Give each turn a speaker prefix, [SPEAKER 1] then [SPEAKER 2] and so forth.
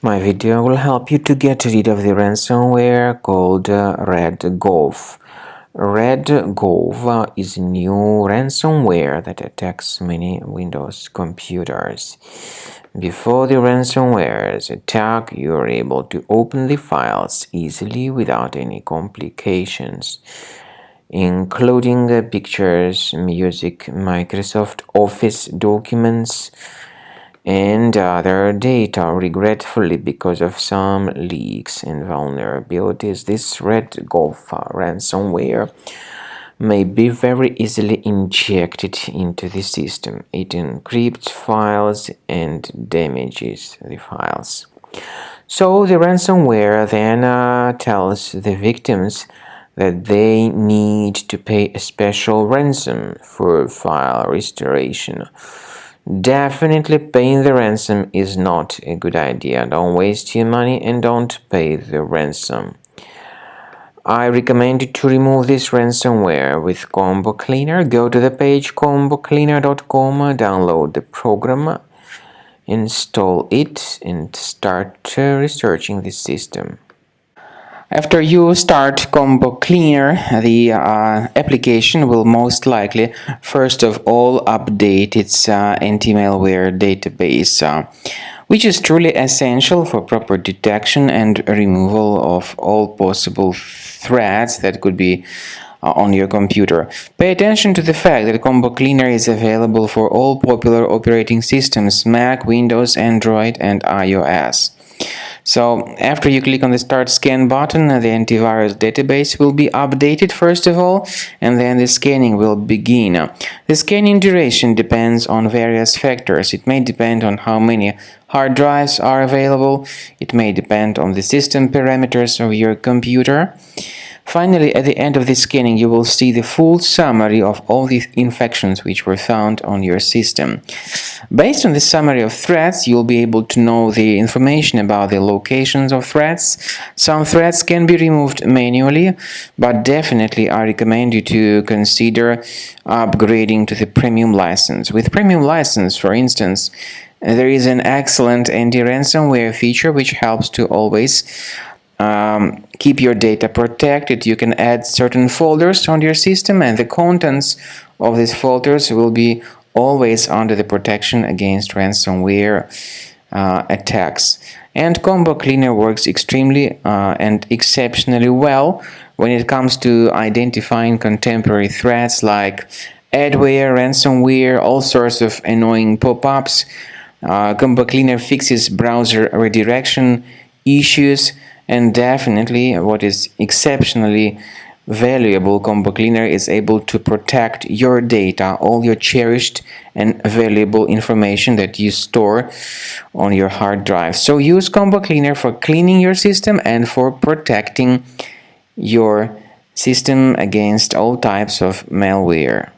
[SPEAKER 1] My video will help you to get rid of the ransomware called Redgov. Redgov is a new ransomware that attacks many Windows computers. Before the ransomware's attack, you are able to open the files easily without any complications, including pictures, music, Microsoft Office documents, and other data. Regretfully, because of some leaks and vulnerabilities, this Redgov ransomware may be very easily injected into the system. It encrypts files and damages the files. So the ransomware then tells the victims that they need to pay a special ransom for file restoration. Definitely paying the ransom is not a good idea. Don't waste your money and don't pay the ransom. I recommend you to remove this ransomware with Combo Cleaner. Go to the page combocleaner.com, download the program, install it, and start researching the system. After you start Combo Cleaner, the application will most likely, first of all, update its anti-malware database, which is truly essential for proper detection and removal of all possible threats that could be on your computer. Pay attention to the fact that Combo Cleaner is available for all popular operating systems: Mac, Windows, Android, and iOS. So after you click on the Start Scan button, the antivirus database will be updated first of all, and then the scanning will begin. The scanning duration depends on various factors. It may depend on how many hard drives are available. It may depend on the system parameters of your computer. Finally, at the end of the scanning, you will see the full summary of all the infections which were found on your system. Based on the summary of threats, you'll be able to know the information about the locations of threats. Some threats can be removed manually, but definitely I recommend you to consider upgrading to the premium license. With premium license, for instance, there is an excellent anti-ransomware feature which helps to always keep your data protected. You can add certain folders on your system, and the contents of these folders will be always under the protection against ransomware attacks. And Combo Cleaner works extremely and exceptionally well when it comes to identifying contemporary threats like adware, ransomware, all sorts of annoying pop-ups. Combo Cleaner fixes browser redirection issues. And definitely, what is exceptionally valuable, Combo Cleaner is able to protect your data, all your cherished and valuable information that you store on your hard drive. So use Combo Cleaner for cleaning your system and for protecting your system against all types of malware.